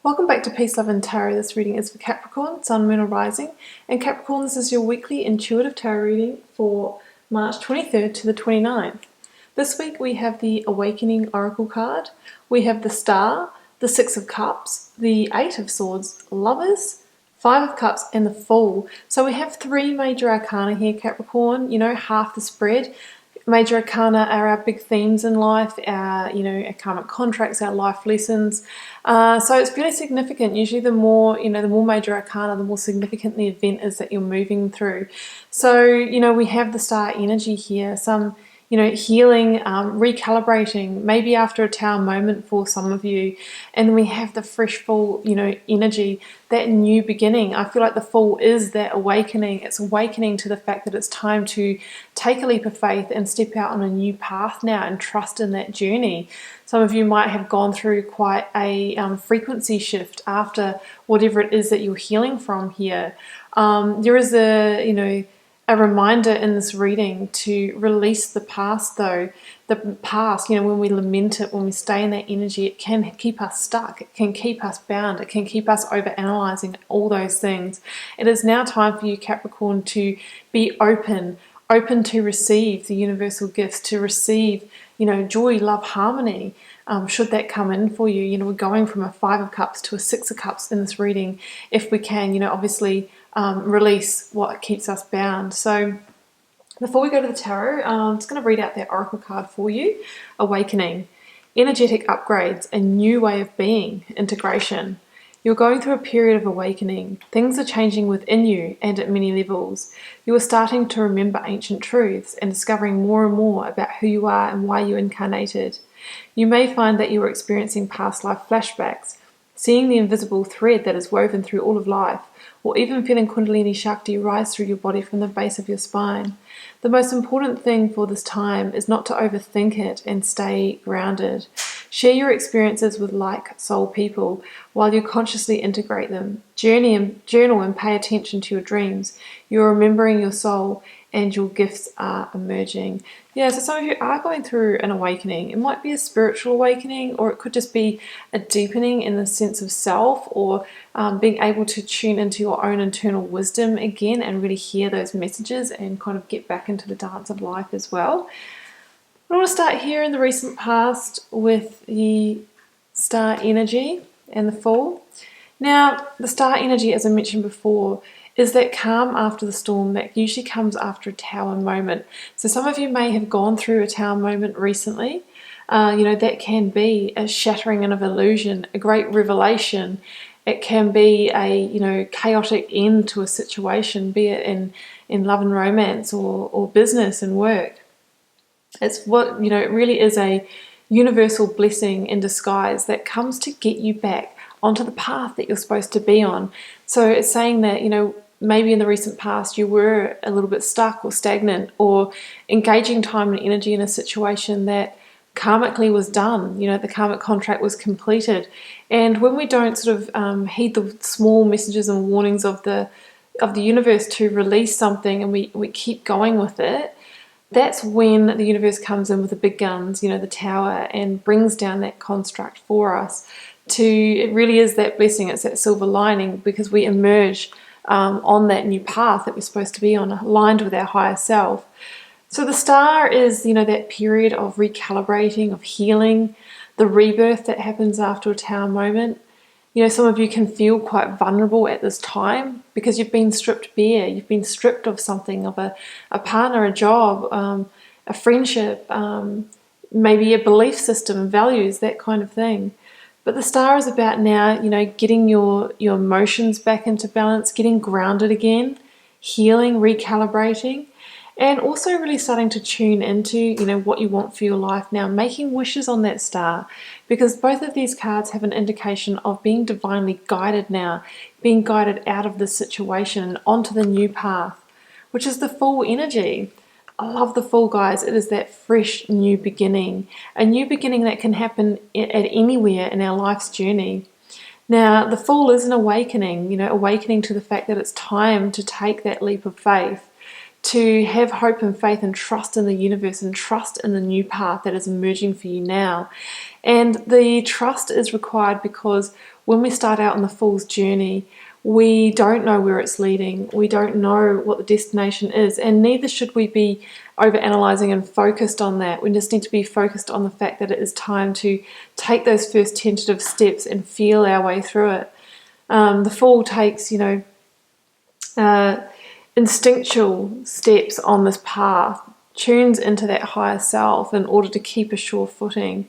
Welcome back to Peace, Love and Tarot. This reading is for Capricorn, Sun, Moon or Rising. And Capricorn, this is your weekly intuitive tarot reading for March 23rd to the 29th. This week we have the Awakening Oracle card, we have the Star, the Six of Cups, the Eight of Swords, Lovers, Five of Cups and the Fool. So we have three major arcana here, Capricorn, half the spread. Major arcana are our big themes in life, our karmic contracts, our life lessons. So it's really significant. Usually the more major arcana, the more significant the event is that you're moving through. So, we have the star energy here, some healing, recalibrating, maybe after a tower moment for some of you. And then we have the fresh full, energy, that new beginning. I feel like the Fool is that awakening. It's awakening to the fact that it's time to take a leap of faith and step out on a new path now and trust in that journey. Some of you might have gone through quite a frequency shift after whatever it is that you're healing from here. There is a reminder in this reading to release the past, though. The past, when we lament it, when we stay in that energy, it can keep us stuck, it can keep us bound, it can keep us overanalyzing all those things. It is now time for you, Capricorn, to be open to receive the universal gifts, to receive, joy, love, harmony, should that come in for you. We're going from a Five of Cups to a Six of Cups in this reading, if we can, obviously release what keeps us bound. So before we go to the tarot, I'm just going to read out that oracle card for you. Awakening, energetic upgrades, a new way of being, integration. You're going through a period of awakening. Things are changing within you and at many levels. You are starting to remember ancient truths and discovering more and more about who you are and why you incarnated. You may find that you are experiencing past life flashbacks, seeing the invisible thread that is woven through all of life, or even feeling Kundalini Shakti rise through your body from the base of your spine. The most important thing for this time is not to overthink it and stay grounded. Share your experiences with like soul people while you consciously integrate them. Journal and pay attention to your dreams. You're remembering your soul and your gifts are emerging. Yeah, so some of you are going through an awakening. It might be a spiritual awakening, or it could just be a deepening in the sense of self, or being able to tune into your own internal wisdom again and really hear those messages and kind of get back into the dance of life as well. I want to start here in the recent past with the star energy and the Fool. Now, the star energy, as I mentioned before, is that calm after the storm that usually comes after a tower moment. So some of you may have gone through a tower moment recently. That can be a shattering of illusion, a great revelation. It can be a chaotic end to a situation, be it in love and romance or business and work. It's what, it really is a universal blessing in disguise that comes to get you back onto the path that you're supposed to be on. So it's saying that, maybe in the recent past you were a little bit stuck or stagnant, or engaging time and energy in a situation that karmically was done. The karmic contract was completed. And when we don't sort of heed the small messages and warnings of the universe to release something, and we keep going with it, that's when the universe comes in with the big guns, the tower, and brings down that construct for us. It really is that blessing. It's that silver lining, because we emerge on that new path that we're supposed to be on, aligned with our higher self. So the star is, that period of recalibrating, of healing, the rebirth that happens after a tower moment. Some of you can feel quite vulnerable at this time because you've been stripped bare. You've been stripped of something, of a partner, a job, a friendship, maybe a belief system, values, that kind of thing. But the star is about now, getting your emotions back into balance, getting grounded again, healing, recalibrating, and also really starting to tune into, what you want for your life now, making wishes on that star, because both of these cards have an indication of being divinely guided now, being guided out of this situation and onto the new path, which is the Fool energy. I love the Fool, guys. It is that fresh new beginning, a new beginning that can happen at anywhere in our life's journey. Now, the Fool is an awakening, awakening to the fact that it's time to take that leap of faith, to have hope and faith and trust in the universe and trust in the new path that is emerging for you now. And the trust is required because when we start out on the Fool's journey, we don't know where it's leading. We don't know what the destination is, and neither should we be overanalyzing and focused on that. We just need to be focused on the fact that it is time to take those first tentative steps and feel our way through it. The Fool takes, instinctual steps on this path, tunes into that higher self in order to keep a sure footing.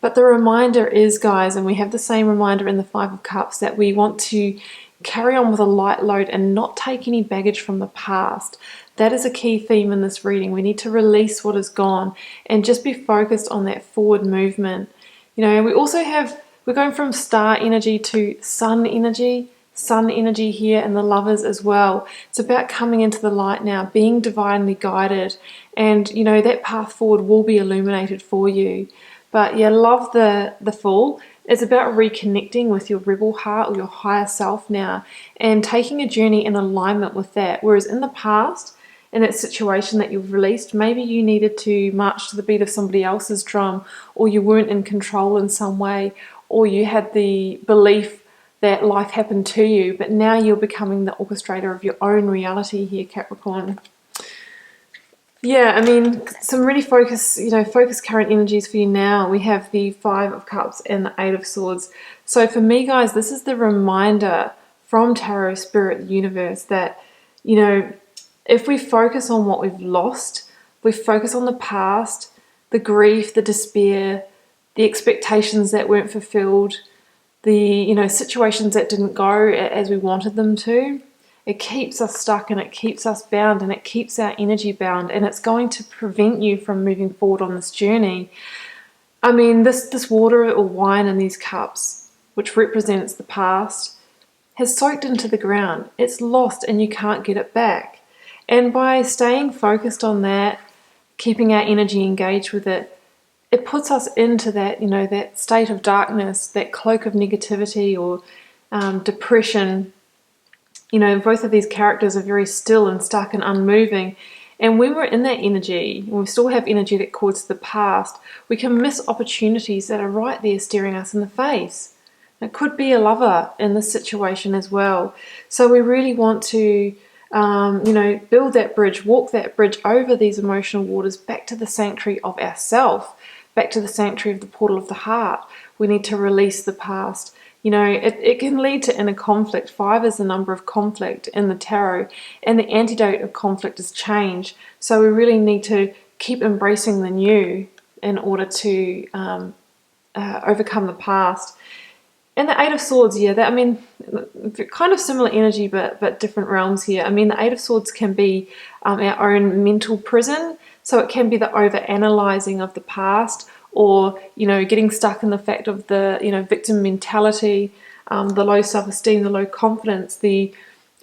But the reminder is, guys, and we have the same reminder in the Five of Cups, that we want to carry on with a light load and not take any baggage from the past. That is a key theme in this reading. We need to release what is gone and just be focused on that forward movement. We're going from star energy to sun energy here, and the Lovers as well. It's about coming into the light now, being divinely guided, and that path forward will be illuminated for you. But yeah, love the Fool. It's about reconnecting with your rebel heart or your higher self now and taking a journey in alignment with that. Whereas in the past, in that situation that you've released, maybe you needed to march to the beat of somebody else's drum, or you weren't in control in some way, or you had the belief that life happened to you, but now you're becoming the orchestrator of your own reality here, Capricorn. Yeah, some really focused current energies for you now. We have the Five of Cups and the Eight of Swords. So for me, guys, this is the reminder from Tarot, Spirit, the universe, that, if we focus on what we've lost, we focus on the past, the grief, the despair, the expectations that weren't fulfilled, the situations that didn't go as we wanted them to, it keeps us stuck and it keeps us bound and it keeps our energy bound, and it's going to prevent you from moving forward on this journey. This water or wine in these cups, which represents the past, has soaked into the ground. It's lost and you can't get it back. And by staying focused on that, keeping our energy engaged with it, it puts us into that, that state of darkness, that cloak of negativity or depression. Both of these characters are very still and stuck and unmoving. And when we're in that energy, and we still have energetic cords to the past, we can miss opportunities that are right there staring us in the face. It could be a lover in this situation as well. So we really want to, build that bridge, walk that bridge over these emotional waters back to the sanctuary of ourself, back to the sanctuary of the portal of the heart. We need to release the past. It can lead to inner conflict. 5 is the number of conflict in the tarot, and the antidote of conflict is change. So we really need to keep embracing the new in order to overcome the past. And the Eight of Swords, kind of similar energy, but different realms here. The Eight of Swords can be our own mental prison. So it can be the over-analyzing of the past, or, getting stuck in the fact of the, victim mentality, the low self-esteem, the low confidence, the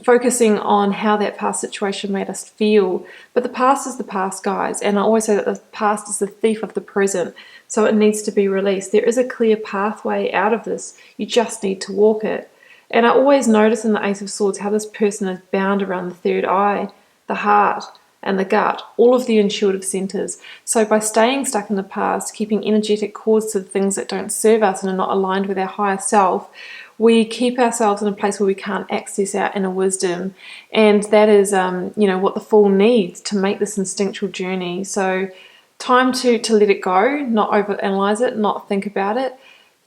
focusing on how that past situation made us feel. But the past is the past, guys. And I always say that the past is the thief of the present. So it needs to be released. There is a clear pathway out of this. You just need to walk it. And I always notice in the Ace of Swords how this person is bound around the third eye, the heart, and the gut, all of the intuitive centers. So by staying stuck in the past, keeping energetic cords to the things that don't serve us and are not aligned with our higher self, we keep ourselves in a place where we can't access our inner wisdom. And that is, what the Fool needs to make this instinctual journey. So time to let it go, not overanalyze it, not think about it.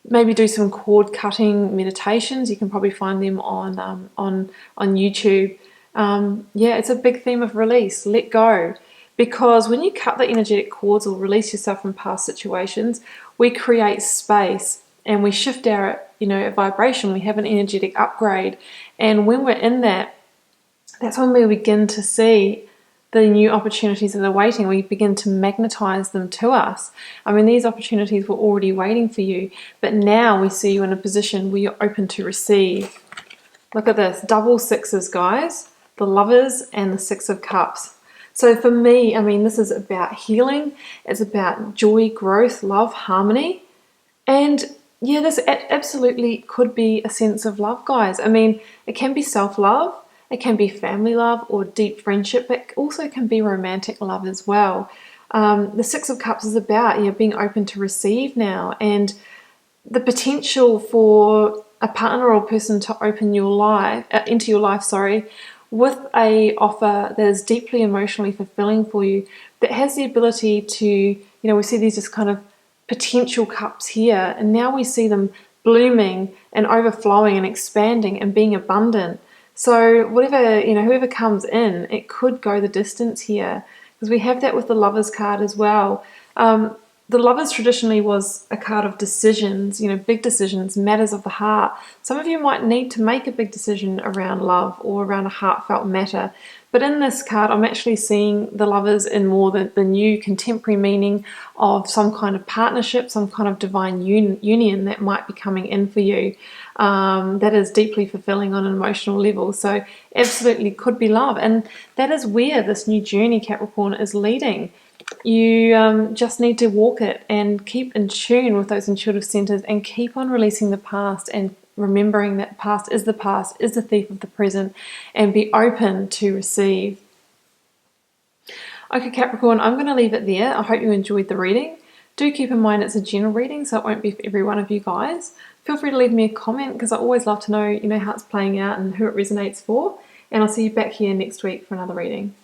Maybe do some cord cutting meditations. You can probably find them on YouTube. It's a big theme of release. Let go. Because when you cut the energetic cords or release yourself from past situations, we create space and we shift our vibration. We have an energetic upgrade. And when we're in that, that's when we begin to see the new opportunities that are waiting. We begin to magnetize them to us. These opportunities were already waiting for you, but now we see you in a position where you're open to receive. Look at this, double sixes, guys. The Lovers and the Six of Cups. So for me, this is about healing. It's about joy, growth, love, harmony. And yeah, this absolutely could be a sense of love, guys. It can be self-love, it can be family love or deep friendship, but it also can be romantic love as well. The Six of Cups is about being open to receive now, and the potential for a partner or person to open your life into your life, with a offer that is deeply emotionally fulfilling for you, that has the ability to, we see these just kind of potential cups here, and now we see them blooming and overflowing and expanding and being abundant. So whatever, whoever comes in, it could go the distance here, because we have that with the Lovers card as well. The Lovers traditionally was a card of decisions, big decisions, matters of the heart. Some of you might need to make a big decision around love or around a heartfelt matter. But in this card, I'm actually seeing the Lovers in more the new contemporary meaning of some kind of partnership, some kind of divine union that might be coming in for you, that is deeply fulfilling on an emotional level. So absolutely could be love. And that is where this new journey, Capricorn, is leading. You just need to walk it and keep in tune with those intuitive centers and keep on releasing the past and remembering that past, is the thief of the present, and be open to receive. Okay, Capricorn, I'm going to leave it there. I hope you enjoyed the reading. Do keep in mind it's a general reading, so it won't be for every one of you guys. Feel free to leave me a comment, because I always love to know, how it's playing out and who it resonates for. And I'll see you back here next week for another reading.